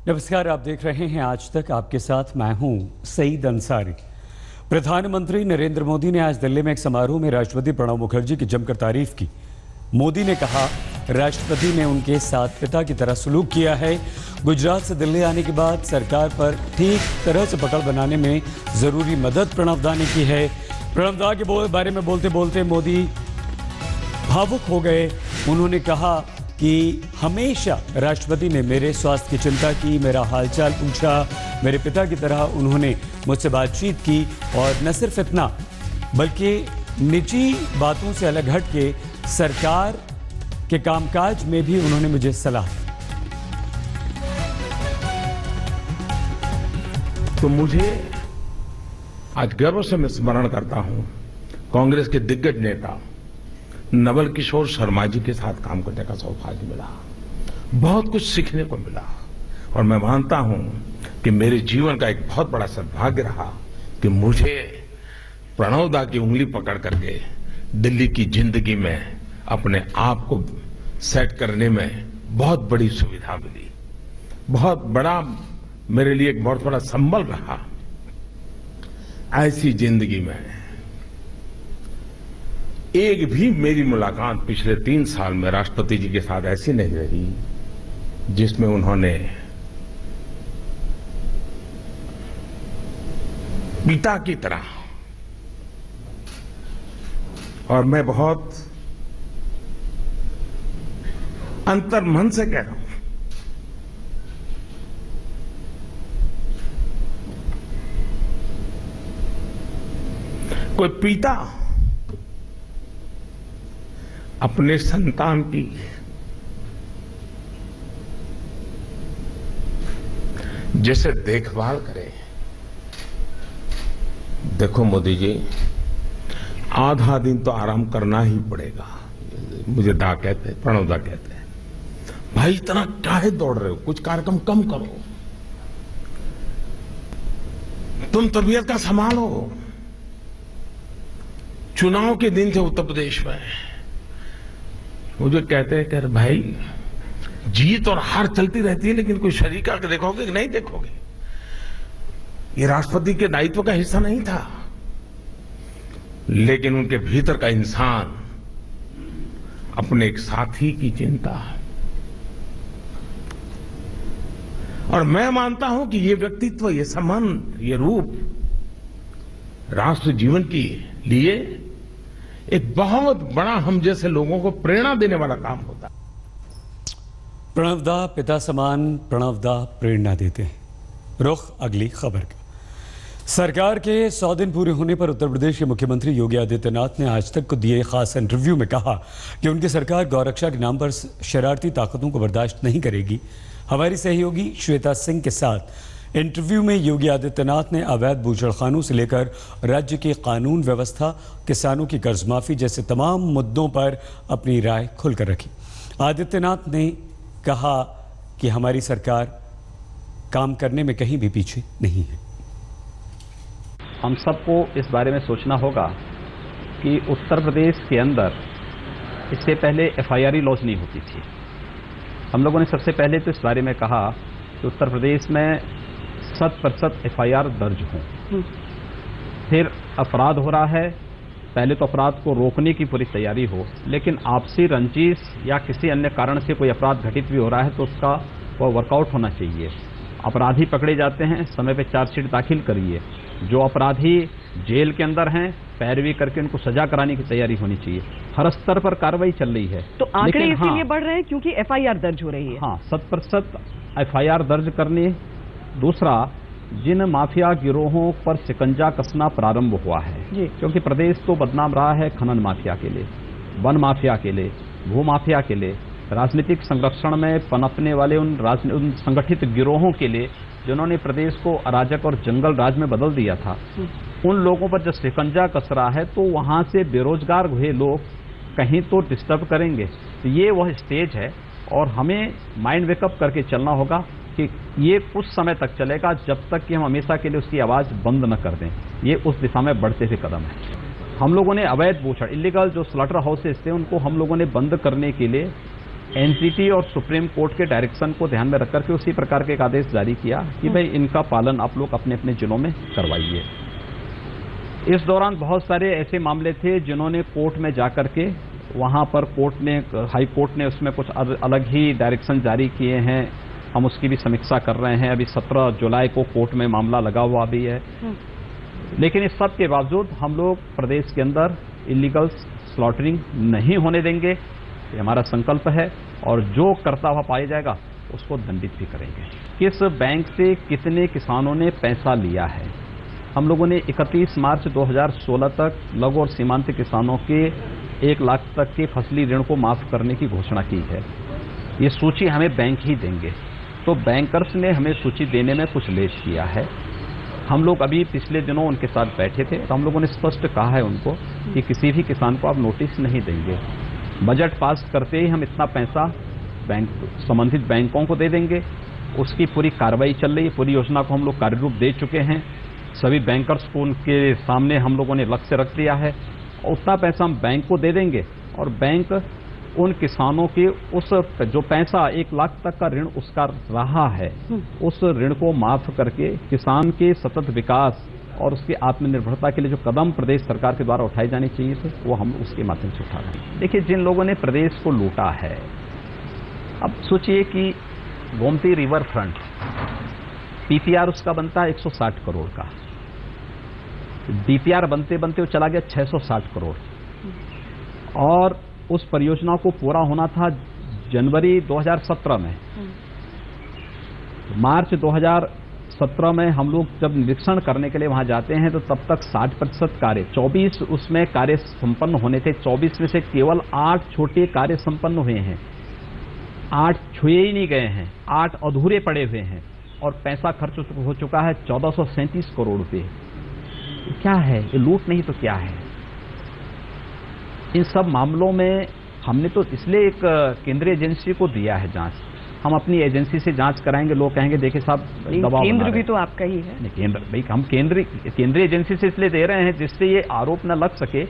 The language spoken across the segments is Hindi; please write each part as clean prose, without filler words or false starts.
नमस्कार, आप देख रहे हैं आज तक। आपके साथ मैं हूं सईद अंसारी। प्रधानमंत्री नरेंद्र मोदी ने आज दिल्ली में एक समारोह में राष्ट्रपति प्रणब मुखर्जी की जमकर तारीफ की। मोदी ने कहा, राष्ट्रपति ने उनके साथ पिता की तरह सलूक किया है। गुजरात से दिल्ली आने के बाद सरकार पर ठीक तरह से पकड़ बनाने में जरूरी मदद प्रणब दा ने की है। प्रणब दा के बारे में बोलते बोलते मोदी भावुक हो गए। उन्होंने कहा कि हमेशा राष्ट्रपति ने मेरे स्वास्थ्य की चिंता की, मेरा हालचाल पूछा, मेरे पिता की तरह उन्होंने मुझसे बातचीत की और न सिर्फ इतना बल्कि निजी बातों से अलग हट के सरकार के कामकाज में भी उन्होंने मुझे सलाह दी। तो मुझे आज गर्व से मैं स्मरण करता हूं कांग्रेस के दिग्गज नेता नवल किशोर शर्मा जी के साथ काम करने का सौभाग्य मिला। बहुत कुछ सीखने को मिला और मैं मानता हूं कि मेरे जीवन का एक बहुत बड़ा सद्भाग्य रहा कि मुझे प्रणब दा की उंगली पकड़ करके दिल्ली की जिंदगी में अपने आप को सेट करने में बहुत बड़ी सुविधा मिली। बहुत बड़ा मेरे लिए एक बहुत बड़ा संबल रहा। ऐसी जिंदगी में एक भी मेरी मुलाकात पिछले 3 साल में राष्ट्रपति जी के साथ ऐसी नहीं रही जिसमें उन्होंने पिता की तरह, और मैं बहुत अंतर्मन से कह रहा हूं, कोई पिता अपने संतान की जैसे देखभाल करे। देखो मोदी जी, आधा दिन तो आराम करना ही पड़ेगा। मुझे दा कहते, प्रणब दा कहते हैं, भाई इतना काहे दौड़ रहे हो, कुछ कार्यक्रम कम करो, तुम तबीयत का संभालो। चुनाव के दिन थे उत्तर प्रदेश में, मुझे कहते हैं कि भाई जीत और हार चलती रहती है लेकिन कोई शरीक आकर देखोगे कि नहीं देखोगे। ये राष्ट्रपति के दायित्व का हिस्सा नहीं था, लेकिन उनके भीतर का इंसान अपने एक साथी की चिंता। और मैं मानता हूं कि ये व्यक्तित्व, ये संबंध, ये रूप राष्ट्र जीवन के लिए एक बहुत बड़ा हम जैसे लोगों को प्रेरणा देने वाला काम होता है। प्रणब दा पिता समान, प्रणब दा प्रेरणा देते हैं। रुख अगली खबर का। सरकार के 100 दिन पूरे होने पर उत्तर प्रदेश के मुख्यमंत्री योगी आदित्यनाथ ने आज तक को दिए खास इंटरव्यू में कहा कि उनकी सरकार गौरक्षा के नाम पर शरारती ताकतों को बर्दाश्त नहीं करेगी। हमारी सहयोगी श्वेता सिंह के साथ इंटरव्यू में योगी आदित्यनाथ ने अवैध बूचड़खानों से लेकर राज्य की कानून व्यवस्था, किसानों की कर्ज माफी जैसे तमाम मुद्दों पर अपनी राय खुलकर रखी। आदित्यनाथ ने कहा कि हमारी सरकार काम करने में कहीं भी पीछे नहीं है। हम सबको इस बारे में सोचना होगा कि उत्तर प्रदेश के अंदर इससे पहले FIR लॉज नहीं होती थी। हम लोगों ने सबसे पहले तो इस बारे में कहा कि उत्तर प्रदेश में 100% FIR दर्ज हों। फिर अपराध हो रहा है, पहले तो अपराध को रोकने की पूरी तैयारी हो, लेकिन आपसी रंजिश या किसी अन्य कारण से कोई अपराध घटित भी हो रहा है तो उसका वो वर्कआउट होना चाहिए। अपराधी पकड़े जाते हैं, समय पे चार्जशीट दाखिल करिए। जो अपराधी जेल के अंदर हैं, पैरवी करके उनको सजा कराने की तैयारी होनी चाहिए। हर स्तर पर कार्रवाई चल रही है। तो आंकड़े इसीलिए बढ़ रहे हैं क्योंकि FIR दर्ज हो रही है। हाँ, 100% FIR दर्ज करने। दूसरा, जिन माफिया गिरोहों पर शिकंजा कसना प्रारंभ हुआ है, क्योंकि प्रदेश तो बदनाम रहा है खनन माफिया के लिए, वन माफिया के लिए, भू माफिया के लिए, राजनीतिक संरक्षण में पनपने वाले उन संगठित गिरोहों के लिए जिन्होंने प्रदेश को अराजक और जंगल राज में बदल दिया था। उन लोगों पर जब शिकंजा कस रहा है तो वहां से बेरोजगार हुए लोग कहीं तो डिस्टर्ब करेंगे। तो ये वह स्टेज है और हमें माइंड वेकअप करके चलना होगा कि ये कुछ समय तक चलेगा जब तक कि हम हमेशा के लिए उसकी आवाज बंद न कर दें। ये उस दिशा में बढ़ते हुए कदम है। हम लोगों ने अवैध बूचड़, इलीगल जो स्लॉटर हाउसेस थे, उनको हम लोगों ने बंद करने के लिए एनजीटी और सुप्रीम कोर्ट के डायरेक्शन को ध्यान में रखकर के उसी प्रकार के एक आदेश जारी किया कि भाई इनका पालन आप लोग अपने अपने जिलों में करवाइए। इस दौरान बहुत सारे ऐसे मामले थे जिन्होंने कोर्ट में जाकर के वहां पर कोर्ट ने, हाई कोर्ट ने उसमें कुछ अलग ही डायरेक्शन जारी किए हैं। हम उसकी भी समीक्षा कर रहे हैं। अभी 17 जुलाई को कोर्ट में मामला लगा हुआ भी है। लेकिन इस सब के बावजूद हम लोग प्रदेश के अंदर इलीगल स्लॉटरिंग नहीं होने देंगे, ये हमारा संकल्प है। और जो करता हुआ पाया जाएगा उसको दंडित भी करेंगे। किस बैंक से कितने किसानों ने पैसा लिया है, हम लोगों ने 31 मार्च 2016 तक लघु और सीमांत किसानों के 1 लाख तक के फसली ऋण को माफ करने की घोषणा की है। ये सूची हमें बैंक ही देंगे। तो बैंकर्स ने हमें सूची देने में कुछ लेट किया है। हम लोग अभी पिछले दिनों उनके साथ बैठे थे तो हम लोगों ने स्पष्ट कहा है उनको कि किसी भी किसान को आप नोटिस नहीं देंगे। बजट पास करते ही हम इतना पैसा बैंक संबंधित बैंकों को दे देंगे। उसकी पूरी कार्रवाई चल रही है। पूरी योजना को हम लोग कार्यरूप दे चुके हैं। सभी बैंकर्स को उनके सामने हम लोगों ने लक्ष्य रख दिया है। और उतना पैसा हम बैंक को दे देंगे और बैंक उन किसानों के उस जो पैसा 1 लाख तक का ऋण उसका रहा है उस ऋण को माफ करके किसान के सतत विकास और उसकी आत्मनिर्भरता के लिए जो कदम प्रदेश सरकार के द्वारा उठाए जाने चाहिए थे वो हम उसके माध्यम से उठा रहे हैं। देखिए, जिन लोगों ने प्रदेश को लूटा है, अब सोचिए कि गोमती रिवर फ्रंट पीपीआर उसका बनता है 160 करोड़ का, डीपीआर बनते बनते वो चला गया 660 करोड़ और उस परियोजना को पूरा होना था जनवरी 2017 में। मार्च 2017 में हम लोग जब निरीक्षण करने के लिए वहां जाते हैं तो तब तक 60% कार्य, 24 उसमें कार्य संपन्न होने थे। 24 में से केवल 8 छोटे कार्य संपन्न हुए हैं, 8 छुए ही नहीं गए हैं, 8 अधूरे पड़े हुए हैं और पैसा खर्च हो चुका है 1437 करोड़ रुपए। क्या है ये? लूट नहीं तो क्या है? इन सब मामलों में हमने तो इसलिए एक केंद्रीय एजेंसी को दिया है जांच। हम अपनी एजेंसी से जांच कराएंगे, लोग कहेंगे देखिए साहब दबाव, केंद्र भी तो आपका ही है। नहीं, केंद्र भाई हम केंद्रीय एजेंसी से इसलिए दे रहे हैं जिससे ये आरोप न लग सके।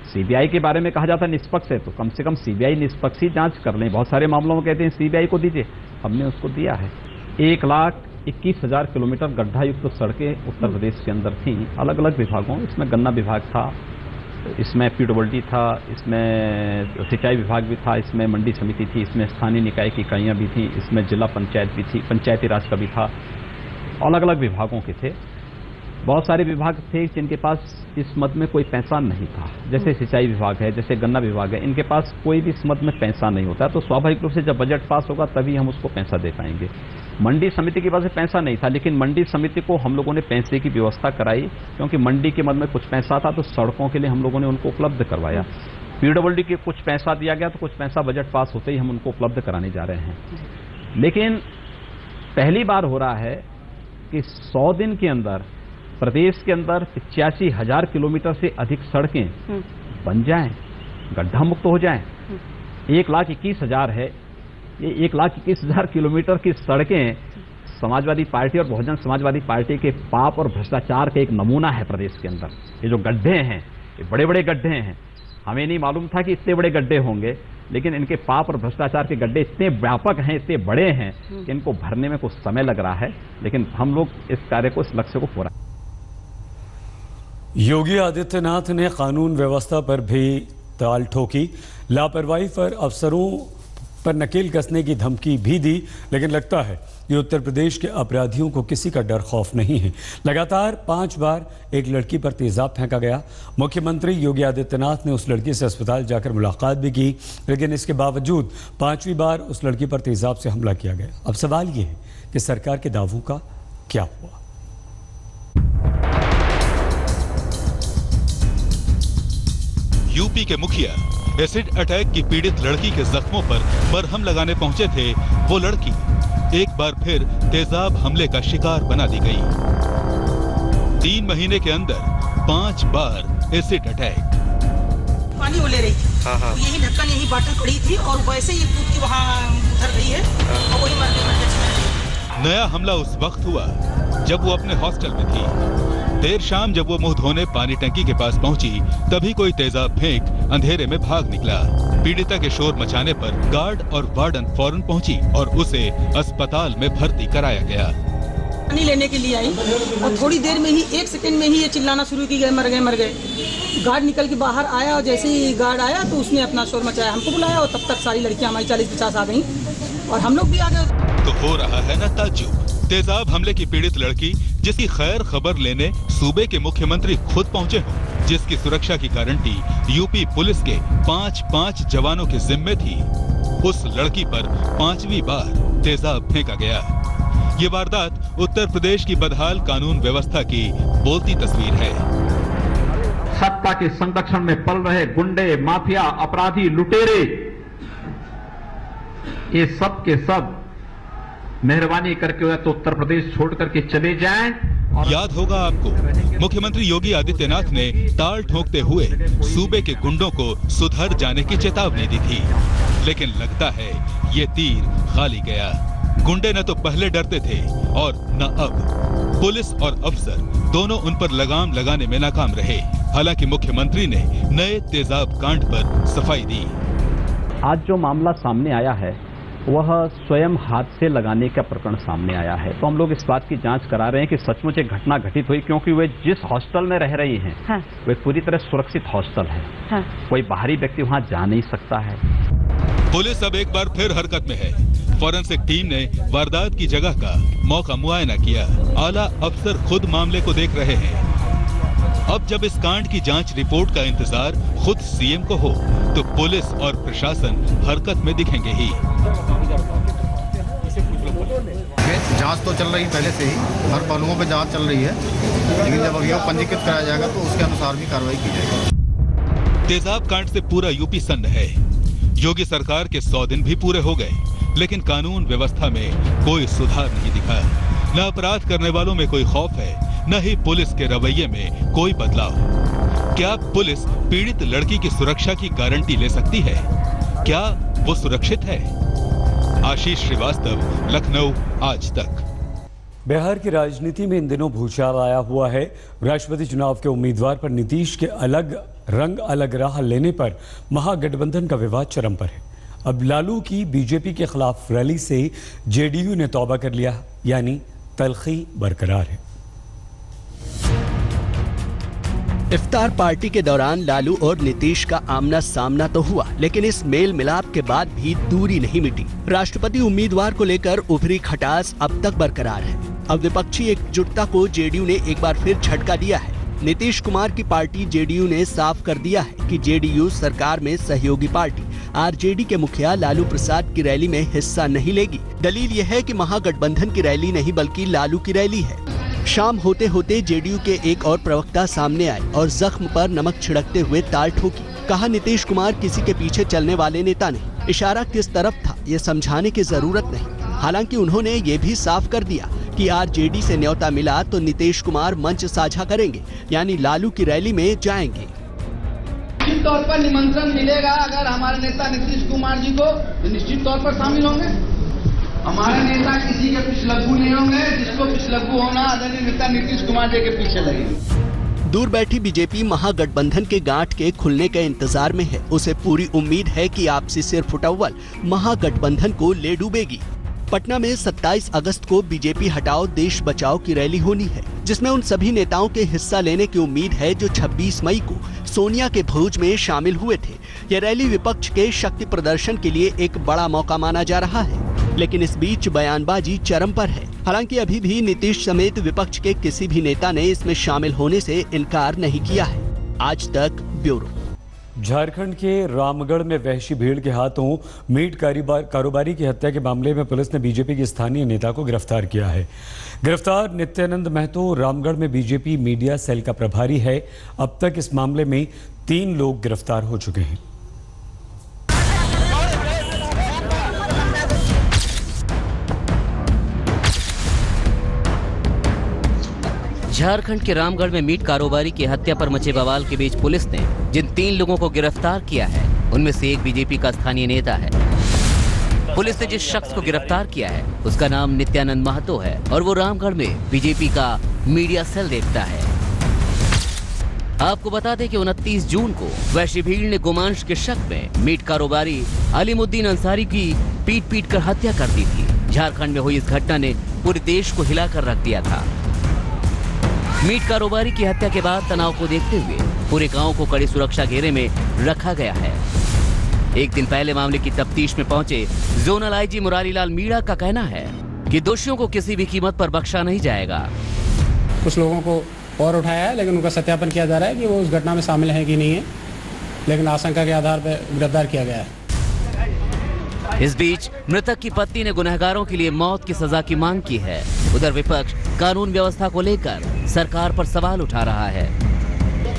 सीबीआई के बारे में कहा जाता है निष्पक्ष है, तो कम से कम सीबीआई निष्पक्ष ही जांच कर लें। बहुत सारे मामलों में कहते हैं सीबीआई को दीजिए, हमने उसको दिया है। 1,21,000 किलोमीटर गड्ढायुक्त सड़कें उत्तर प्रदेश के अंदर थी, अलग अलग विभागों, इसमें गन्ना विभाग था, इसमें पीडब्ल्यूडी था, इसमें सिंचाई विभाग भी था, इसमें मंडी समिति थी, इसमें स्थानीय निकाय की इकाइयां भी थी, इसमें जिला पंचायत भी थी, पंचायती राज का भी था, अलग अलग विभागों के थे। बहुत सारे विभाग थे जिनके पास इस मद में कोई पैसा नहीं था, जैसे सिंचाई विभाग है, जैसे गन्ना विभाग है, इनके पास कोई भी इस मद में पैसा नहीं होता। तो स्वाभाविक रूप से जब बजट पास होगा तभी हम उसको पैसा दे पाएंगे। मंडी समिति के पास पैसा नहीं था, लेकिन मंडी समिति को हम लोगों ने पैसे की व्यवस्था कराई, क्योंकि मंडी के मद में कुछ पैसा था तो सड़कों के लिए हम लोगों ने उनको उपलब्ध करवाया। पीडब्ल्यूडी के कुछ पैसा दिया गया तो कुछ पैसा बजट पास होते ही हम उनको उपलब्ध कराने जा रहे हैं। लेकिन पहली बार हो रहा है कि 100 दिन के अंदर प्रदेश के अंदर 85,000 किलोमीटर से अधिक सड़कें बन जाएं, गड्ढा मुक्त हो जाएं। 1,21,000 है, ये 1,21,000 किलोमीटर की सड़कें समाजवादी पार्टी और बहुजन समाजवादी पार्टी के पाप और भ्रष्टाचार का एक नमूना है प्रदेश के अंदर। ये जो गड्ढे हैं, ये बड़े बड़े गड्ढे हैं। हमें नहीं मालूम था कि इतने बड़े गड्ढे होंगे, लेकिन इनके पाप और भ्रष्टाचार के गड्ढे इतने व्यापक हैं, इतने बड़े हैं कि इनको भरने में कुछ समय लग रहा है, लेकिन हम लोग इस कार्य को, इस लक्ष्य को पूरा। योगी आदित्यनाथ ने कानून व्यवस्था पर भी ताल ठोकी, लापरवाही पर अफसरों पर नकेल कसने की धमकी भी दी, लेकिन लगता है कि उत्तर प्रदेश के अपराधियों को किसी का डर खौफ नहीं है। लगातार 5 बार एक लड़की पर तेजाब फेंका गया। मुख्यमंत्री योगी आदित्यनाथ ने उस लड़की से अस्पताल जाकर मुलाकात भी की, लेकिन इसके बावजूद 5वीं बार उस लड़की पर तेजाब से हमला किया गया। अब सवाल ये है कि सरकार के दावों का क्या हुआ? यूपी के मुखिया एसिड अटैक की पीड़ित लड़की के जख्मों पर मरहम लगाने पहुंचे थे। वो लड़की एक बार फिर तेजाब हमले का शिकार बना दी गई। 3 महीने के अंदर 5 बार एसिड अटैक। पानी वो ले रही थी, तो यही ढक्कन यही बाटल पड़ी थी और वैसे ही कूद के वहाँ उतर गई है और वही मर गई। नया हमला उस वक्त हुआ जब वो अपने हॉस्टल में थी। देर शाम जब वो मुंह धोने पानी टंकी के पास पहुंची, तभी कोई तेजाब फेंक अंधेरे में भाग निकला। पीड़िता के शोर मचाने पर गार्ड और वार्डन फौरन पहुंची और उसे अस्पताल में भर्ती कराया गया। पानी लेने के लिए आई और थोड़ी देर में ही 1 सेकंड में ही ये चिल्लाना शुरू की गए, मर गए मर गए। गार्ड निकल के बाहर आया और जैसे ही गार्ड आया तो उसने अपना शोर मचाया, हमको बुलाया और तब तक सारी लड़कियां हमारी 40-50 आ गई और हम लोग भी आ गए। तो हो रहा है न ताज्जुब। तेजाब हमले की पीड़ित लड़की जिसकी खैर खबर लेने सूबे के मुख्यमंत्री खुद पहुंचे हों, जिसकी सुरक्षा की गारंटी यूपी पुलिस के 5 जवानों के जिम्मे थी, उस लड़की पर 5वीं बार तेजाब फेंका गया। ये वारदात उत्तर प्रदेश की बदहाल कानून व्यवस्था की बोलती तस्वीर है। सत्ता के संरक्षण में पल रहे गुंडे, माफिया, अपराधी, लुटेरे, ये सब के सब मेहरबानी करके हुआ तो उत्तर प्रदेश छोड़ करके चले जाएं। याद होगा आपको, मुख्यमंत्री योगी आदित्यनाथ ने ताल ठोकते हुए सूबे के गुंडों को सुधर जाने की चेतावनी दी थी, लेकिन लगता है ये तीर खाली गया। गुंडे न तो पहले डरते थे और न अब। पुलिस और अफसर दोनों उन पर लगाम लगाने में नाकाम रहे। हालांकि मुख्यमंत्री ने नए तेजाब कांड पर सफाई दी। आज जो मामला सामने आया है वह स्वयं हाथ से लगाने का प्रकरण सामने आया है। तो हम लोग इस बात की जांच करा रहे हैं कि सचमुच एक घटना घटित हुई, क्योंकि वे जिस हॉस्टल में रह रही हैं, हाँ। वे पूरी तरह सुरक्षित हॉस्टल है, हाँ। कोई बाहरी व्यक्ति वहां जा नहीं सकता है। पुलिस अब एक बार फिर हरकत में है। फॉरेंसिक टीम ने वारदात की जगह का मौका मुआयना किया। आला अफसर खुद मामले को देख रहे हैं। अब जब इस कांड की जांच रिपोर्ट का इंतजार खुद सीएम को हो, तो पुलिस और प्रशासन हरकत में दिखेंगे ही। जांच तो चल रही पहले से ही, हर पहलुओं पे जांच चल रही है, लेकिन जब अभियोग पंजीकृत कराया जाएगा तो उसके अनुसार भी कार्रवाई की जाएगी। तेजाब कांड से पूरा यूपी सन्न है। योगी सरकार के 100 दिन भी पूरे हो गए, लेकिन कानून व्यवस्था में कोई सुधार नहीं दिखा। न अपराध करने वालों में कोई खौफ है, न ही पुलिस के रवैये में कोई बदलाव। क्या पुलिस पीड़ित लड़की की सुरक्षा की गारंटी ले सकती है? क्या वो सुरक्षित है? आशीष श्रीवास्तव, लखनऊ, आज तक। बिहार की राजनीति में इन दिनों भूचाल आया हुआ है। राष्ट्रपति चुनाव के उम्मीदवार पर नीतीश के अलग राह लेने पर महागठबंधन का विवाद चरम पर है। अब लालू की बीजेपी के खिलाफ रैली से जेडीयू ने तौबा कर लिया, यानी तलखी बरकरार है। इफ्तार पार्टी के दौरान लालू और नीतीश का आमना सामना तो हुआ, लेकिन इस मेल मिलाप के बाद भी दूरी नहीं मिटी। राष्ट्रपति उम्मीदवार को लेकर उभरी खटास अब तक बरकरार है। अब विपक्षी एकजुटता को जेडीयू ने एक बार फिर झटका दिया है। नीतीश कुमार की पार्टी जेडीयू ने साफ कर दिया है कि जेडीयू सरकार में सहयोगी पार्टी आरजेडी के मुखिया लालू प्रसाद की रैली में हिस्सा नहीं लेगी। दलील यह है कि महागठबंधन की रैली नहीं बल्कि लालू की रैली है। शाम होते होते जेडीयू के एक और प्रवक्ता सामने आए और जख्म पर नमक छिड़कते हुए ताल ठोकी। कहा, नीतीश कुमार किसी के पीछे चलने वाले नेता नहीं। इशारा किस तरफ था ये समझाने की जरूरत नहीं। हालांकि उन्होंने ये भी साफ कर दिया कि आरजेडी से न्योता मिला तो नीतीश कुमार मंच साझा करेंगे, यानी लालू की रैली में जाएंगे। निश्चित तौर पर निमंत्रण मिलेगा अगर हमारे नेता नीतीश कुमार जी को, तो निश्चित तौर पर शामिल होंगे। हमारे नेता किसी के पिछलग्गू नहीं होंगे, जिसको पिछलग्गू होना आदरणीय नेता नीतीश कुमार जी के पीछे लगेगी। दूर बैठी बीजेपी महागठबंधन के गांठ के खुलने के इंतजार में है। उसे पूरी उम्मीद है कि आपसी सिर फुटअव्वल महागठबंधन को ले डूबेगी। पटना में 27 अगस्त को बीजेपी हटाओ देश बचाओ की रैली होनी है, जिसमें उन सभी नेताओं के हिस्सा लेने की उम्मीद है जो 26 मई को सोनिया के भोज में शामिल हुए थे। यह रैली विपक्ष के शक्ति प्रदर्शन के लिए एक बड़ा मौका माना जा रहा है, लेकिन इस बीच बयानबाजी चरम पर है। हालांकि अभी भी नीतीश समेत विपक्ष के किसी भी नेता ने इसमें शामिल होने से इनकार नहीं किया है। आज तक ब्यूरो। झारखंड के रामगढ़ में वहशी भीड़ के हाथों मीट कारोबारी की हत्या के मामले में पुलिस ने बीजेपी के स्थानीय नेता को गिरफ्तार किया है। गिरफ्तार नित्यानंद महतो रामगढ़ में बीजेपी मीडिया सेल का प्रभारी है। अब तक इस मामले में 3 लोग गिरफ्तार हो चुके हैं। झारखंड के रामगढ़ में मीट कारोबारी की हत्या पर मचे बवाल के बीच पुलिस ने जिन 3 लोगों को गिरफ्तार किया है, उनमें से एक बीजेपी का स्थानीय नेता है। पुलिस ने जिस शख्स को गिरफ्तार किया है उसका नाम नित्यानंद महतो है और वो रामगढ़ में बीजेपी का मीडिया सेल देखता है। आपको बता दें कि 29 जून को वैश्य भीड़ ने गोमांस के शक में मीट कारोबारी अलीमुद्दीन अंसारी की पीट कर हत्या कर दी थी। झारखंड में हुई इस घटना ने पूरे देश को हिलाकर रख दिया था। मीट कारोबारी की हत्या के बाद तनाव को देखते हुए पूरे गांव को कड़ी सुरक्षा घेरे में रखा गया है। एक दिन पहले मामले की तफ्तीश में पहुंचे जोनल आईजी मुरारीलाल मीणा का कहना है कि दोषियों को किसी भी कीमत पर बख्शा नहीं जाएगा। कुछ लोगों को और उठाया है, लेकिन उनका सत्यापन किया जा रहा है कि वो उस घटना में शामिल है कि नहीं है, लेकिन आशंका के आधार पर गिरफ्तार किया गया है। इस बीच मृतक की पत्नी ने गुनहगारों के लिए मौत की सजा की मांग की है। उधर विपक्ष कानून व्यवस्था को लेकर सरकार पर सवाल उठा रहा है।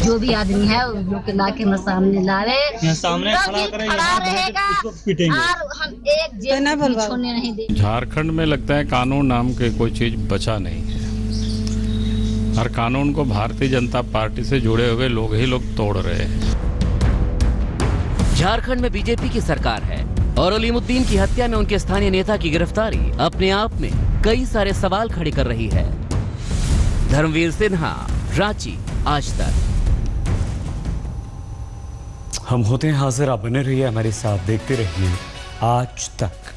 जो भी आदमी है उसको लाके हम सामने लावे, सामने खड़ा रहेगा और हम एक जेल में छोड़ने नहीं देंगे। झारखंड में लगता है कानून नाम के कोई चीज बचा नहीं है। हर कानून को भारतीय जनता पार्टी से जुड़े हुए लोग ही तोड़ रहे हैं। झारखंड में बीजेपी की सरकार है और अलीमुद्दीन की हत्या में उनके स्थानीय नेता की गिरफ्तारी अपने आप में कई सारे सवाल खड़े कर रही है। धर्मवीर सिन्हा, रांची, आज तक। हम होते हैं हाजिर, आप बने रहिए हमारे साथ, देखते रहिए आज तक।